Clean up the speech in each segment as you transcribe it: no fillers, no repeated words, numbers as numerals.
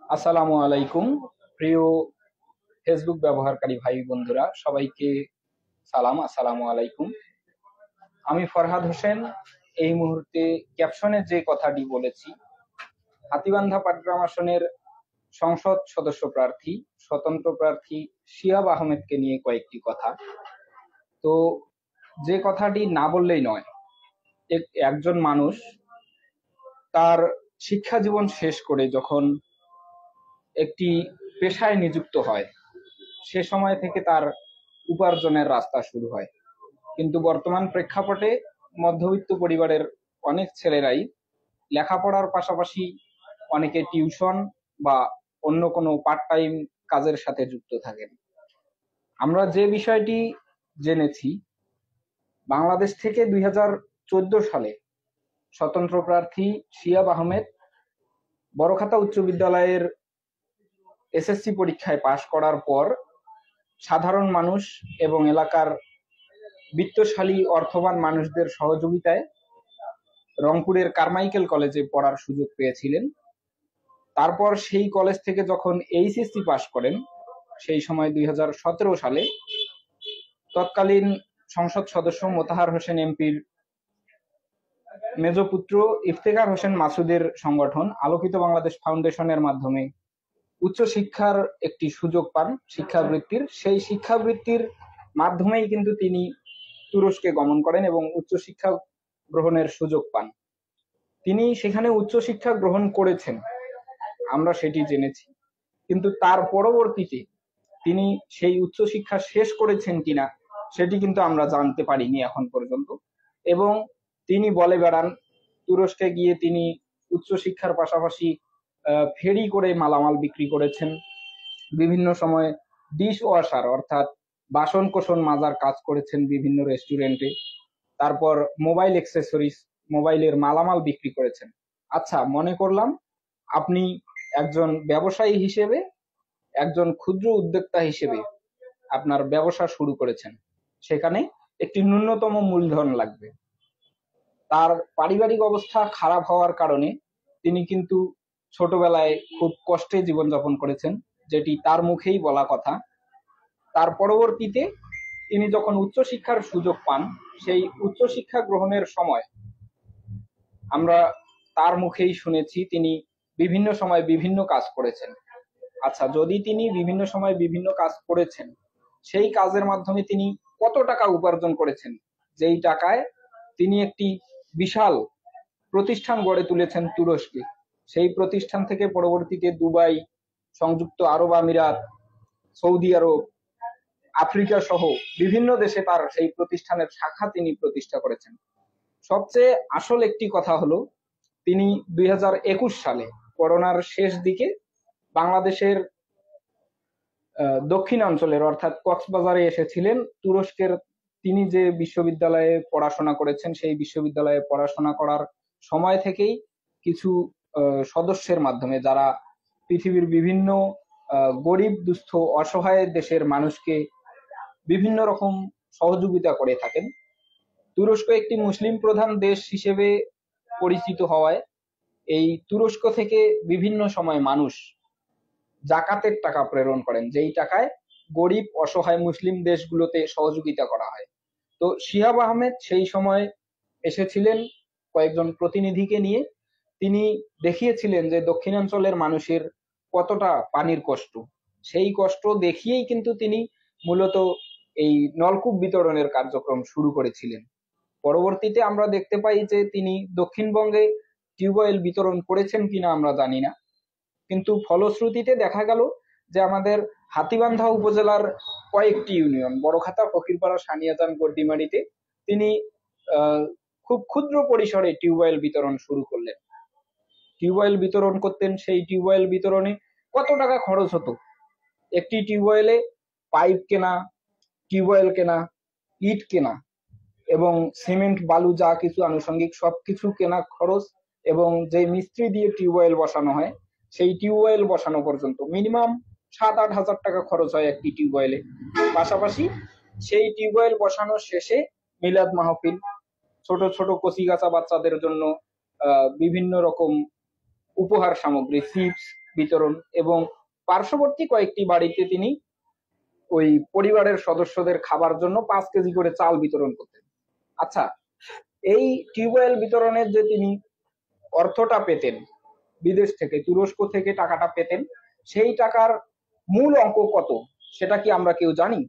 আসসালামু আলাইকুম। প্রিয় ফেসবুক ব্যবহারকারী ভাই বন্ধুরা, সবাইকে সালাম, আসসালামু আলাইকুম। আমি ফরহাদ হোসেন। এই মুহূর্তে ক্যাপশনে যে কথাটি বলেছি, হাতীবান্ধা পাটগ্রাম আসনের সংসদ সদস্য প্রার্থী, স্বতন্ত্র প্রার্থী শিহাব আহমেদকে নিয়ে কয়েকটি কথা। তো যে কথাটি না বললেই নয়, একজন মানুষ তার শিক্ষা জীবন শেষ করে যখন একটি পেশায় নিযুক্ত হয়, সে সময় থেকে তার উপার্জনের রাস্তা শুরু হয়। কিন্তু বর্তমান প্রেক্ষাপটে মধ্যবিত্ত পরিবারের অনেক ছেলেরাই লেখাপড়ার পাশাপাশি অনেকে টিউশন বা অন্য কোনো পার্ট টাইম কাজের সাথে যুক্ত থাকেন। আমরা যে বিষয়টি জেনেছি, বাংলাদেশ থেকে 2014 সালে স্বতন্ত্র প্রার্থী শিহাব আহমেদ বড়খাতা উচ্চ বিদ্যালয়ের এসএসসি পরীক্ষায় পাশ করার পর সাধারণ মানুষ এবং এলাকার বিত্তশালী অর্থবান মানুষদের সহযোগিতায় রংপুরের কারমাইকেল কলেজে পড়ার সুযোগ পেয়েছিলেন। তারপর সেই কলেজ থেকে যখন এইচএসসি পাশ করেন, সেই সময় 2017 সালে তৎকালীন সংসদ সদস্য মোতাহার হোসেন এমপির মেজপুত্র ইফতেখার হোসেন মাসুদের সংগঠন আলোকিত বাংলাদেশ ফাউন্ডেশনের মাধ্যমে উচ্চশিক্ষার একটি সুযোগ পান শিক্ষাবৃত্তির। সেই শিক্ষাবৃত্তির মাধ্যমেই কিন্তু তিনি তুরস্কে গমন করেন এবং উচ্চশিক্ষা গ্রহণের সুযোগ পান। তিনি সেখানে উচ্চশিক্ষা গ্রহণ করেছেন, আমরা সেটি জেনেছি। কিন্তু তার পরবর্তীতে তিনি সেই উচ্চশিক্ষা শেষ করেছেন কিনা সেটি কিন্তু আমরা জানতে পারিনি এখন পর্যন্ত। এবং তিনি বলে বেড়ান তুরস্কে গিয়ে তিনি উচ্চশিক্ষার পাশাপাশি ফেরি করে মালামাল বিক্রি করেছেন, বিভিন্ন সময় ডিশ ওয়াশার অর্থাৎ বাসন কোসন মাজার কাজ করেছেন বিভিন্ন রেস্টুরেন্টে, তারপর মোবাইল অ্যাক্সেসরিজ, মোবাইলের মালামাল বিক্রি করেছেন। আচ্ছা, মনে করলাম আপনি একজন ব্যবসায়ী হিসেবে, একজন ক্ষুদ্র উদ্যোক্তা হিসেবে আপনার ব্যবসা শুরু করেছেন, সেখানে একটি ন্যূনতম মূলধন লাগবে। তার পারিবারিক অবস্থা খারাপ হওয়ার কারণে তিনি কিন্তু ছোটবেলায় খুব কষ্টে জীবনযাপন করেছেন, যেটি তার মুখেই বলা কথা। তার পরবর্তীতে তিনি যখন উচ্চশিক্ষার সুযোগ পান, সেই উচ্চশিক্ষা গ্রহণের সময় আমরা তার মুখেই শুনেছি তিনি বিভিন্ন সময় বিভিন্ন কাজ করেছেন। আচ্ছা, যদি তিনি বিভিন্ন সময় বিভিন্ন কাজ করেছেন, সেই কাজের মাধ্যমে তিনি কত টাকা উপার্জন করেছেন, যেই টাকায় তিনি একটি বিশাল প্রতিষ্ঠান গড়ে তুলেছেন তুরস্কে। সেই প্রতিষ্ঠান থেকে পরবর্তীতে দুবাই, সংযুক্ত আরব আমিরাত, সৌদি আরব, আফ্রিকা সহ বিভিন্ন দেশে তার সেই প্রতিষ্ঠানের শাখা তিনি প্রতিষ্ঠা করেছেন। সবচেয়ে আসল একটি কথা হলো, তিনি 2021 সালে করোনার শেষ দিকে বাংলাদেশের দক্ষিণাঞ্চলের অর্থাৎ কক্সবাজারে এসেছিলেন। তুরস্কের তিনি যে বিশ্ববিদ্যালয়ে পড়াশোনা করেছেন, সেই বিশ্ববিদ্যালয়ে পড়াশোনা করার সময় থেকেই কিছু সদস্যের মাধ্যমে, যারা পৃথিবীর বিভিন্ন গরিব দুস্থ অসহায় দেশের মানুষকে বিভিন্ন রকম সহযোগিতা করে থাকেন। তুরস্ক একটি মুসলিম প্রধান দেশ হিসেবে পরিচিত হওয়ায় এই তুরস্ক থেকে বিভিন্ন সময় মানুষ জাকাতের টাকা প্রেরণ করেন, যেই টাকায় গরিব অসহায় মুসলিম দেশগুলোতে সহযোগিতা করা হয়। তো শিহাব আহমেদ সেই সময় এসেছিলেন কয়েকজন প্রতিনিধিকে নিয়ে। তিনি দেখিয়েছিলেন যে দক্ষিণাঞ্চলের মানুষের কতটা পানির কষ্ট। সেই কষ্ট দেখিয়েই কিন্তু তিনি মূলত এই নলকূপ বিতরণের কার্যক্রম শুরু করেছিলেন। পরবর্তীতে আমরা দেখতে পাই যে তিনি দক্ষিণবঙ্গে টিউবওয়েল বিতরণ করেছেন কিনা আমরা জানি না, কিন্তু ফলশ্রুতিতে দেখা গেল যে আমাদের হাতীবান্ধা উপজেলার কয়েকটি ইউনিয়ন, বড়খাতা, ফকিরপাড়া, সানিয়াজান, গড্ডিমারিতে তিনি খুব ক্ষুদ্র পরিসরে টিউবওয়েল বিতরণ শুরু করলেন। টিউবওয়েল বিতরণ করতেন। সেই টিউবওয়েল বিতরণে কত টাকা খরচ হতো, একটি টিউবওয়েলে পাইপ কেনা, টিউবওয়েল কেনা, ইট কেনা এবং সিমেন্ট বালু যা কিছু আনুষঙ্গিক সবকিছু কেনা খরচ, এবং যে মিস্ত্রি দিয়ে টিউবওয়েল বসানো হয় সেই টিউবওয়েল বসানো পর্যন্ত মিনিমাম 7-8 হাজার টাকা খরচ হয় একটি টিউবওয়েলে। পাশাপাশি সেই টিউবওয়েল বসানোর শেষে মিলাদ মাহফিল, ছোট ছোট কচি গাছা বাচ্চাদের জন্য বিভিন্ন রকম উপহার সামগ্রী, চিপস বিতরণ এবং পার্শ্ববর্তী কয়েকটি বাড়িতে তিনি ওই পরিবারের সদস্যদের খাবার জন্য 5 কেজি করে চাল বিতরণ করতেন। আচ্ছা, এই টিউবওয়েল বিতরণের যে তিনি অর্থটা পেতেন বিদেশ থেকে, তুরস্ক থেকে টাকাটা পেতেন, সেই টাকার মূল অঙ্ক কত সেটা কি আমরা কেউ জানি?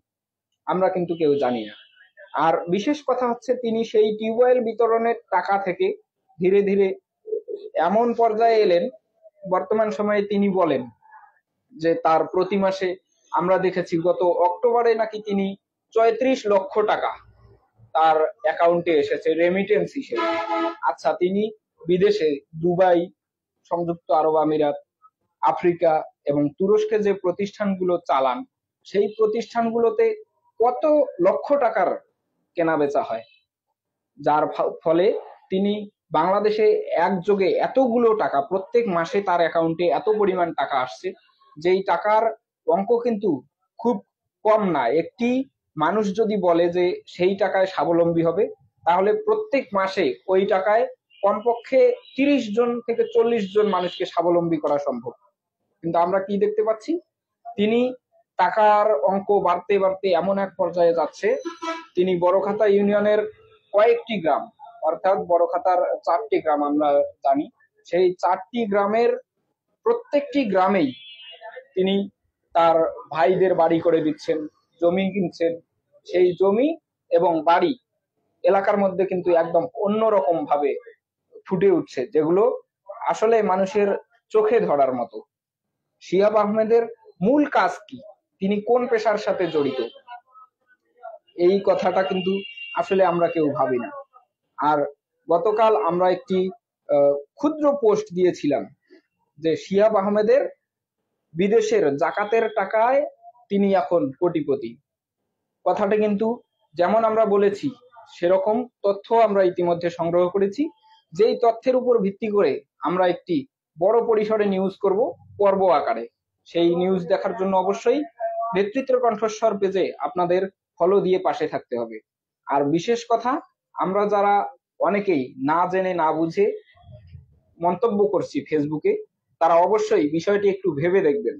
আমরা কিন্তু কেউ জানি না। আর বিশেষ কথা হচ্ছে, তিনি সেই টিউবওয়েল বিতরণের টাকা থেকে ধীরে ধীরে এমন পর্যায়ে এলেন, বর্তমান সময়ে তিনি বলেন যে তার প্রতি মাসে, আমরা দেখেছি গত অক্টোবরে নাকি তিনি 34 লক্ষ টাকা তার অ্যাকাউন্টে এসেছে রেমিটেন্স হিসেবে। আচ্ছা, তিনি বিদেশে দুবাই, সংযুক্ত আরব আমিরাত, আফ্রিকা এবং তুরস্কে যে প্রতিষ্ঠানগুলো চালান, সেই প্রতিষ্ঠানগুলোতে কত লক্ষ টাকার কেনা বেচা হয়, যার ফলে তিনি বাংলাদেশে একযোগে এতগুলো টাকা, প্রত্যেক মাসে তার অ্যাকাউন্টে এত পরিমাণ টাকা আসছে, যেই টাকার অঙ্ক কিন্তু খুব কম না। একটি মানুষ যদি বলে যে সেই টাকায় স্বাবলম্বী হবে, তাহলে প্রত্যেক মাসে ওই টাকায় কমপক্ষে 30 জন থেকে 40 জন মানুষকে স্বাবলম্বী করা সম্ভব। কিন্তু আমরা কি দেখতে পাচ্ছি, তিনি টাকার অঙ্ক বাড়তে বাড়তে এমন এক পর্যায়ে যাচ্ছে, তিনি বড়খাতা ইউনিয়নের কয়েকটি গ্রাম, অর্থাৎ বড়খাতার 4টি গ্রাম আমরা জানি, সেই 4টি গ্রামের প্রত্যেকটি গ্রামেই তিনি তার ভাইদের বাড়ি করে দিচ্ছেন, জমি কিনছেন। সেই জমি এবং বাড়ি এলাকার মধ্যে কিন্তু একদম অন্যরকম ভাবে ফুটে উঠছে, যেগুলো আসলে মানুষের চোখে ধরার মতো। শিহাব আহমেদের মূল কাজ কি, তিনি কোন পেশার সাথে জড়িত, এই কথাটা কিন্তু আসলে আমরা কেউ ভাবি না। আর গতকাল আমরা একটি ক্ষুদ্র পোস্ট দিয়েছিলাম যে শিহাব আহমেদের বিদেশের জাকাতের টাকায় তিনি এখন কোটিপতি। কথাটা কিন্তু যেমন আমরা বলেছি, সেরকম তথ্য আমরা ইতিমধ্যে সংগ্রহ করেছি, যেই তথ্যের উপর ভিত্তি করে আমরা একটি বড় পরিসরে নিউজ করব পর্ব আকারে। সেই নিউজ দেখার জন্য অবশ্যই নেতৃত্বের কণ্ঠস্বর পেজে আপনাদের ফলো দিয়ে পাশে থাকতে হবে। আর বিশেষ কথা, আমরা যারা অনেকেই না জেনে না বুঝে মন্তব্য করছি ফেসবুকে, তারা অবশ্যই বিষয়টি একটু ভেবে দেখবেন।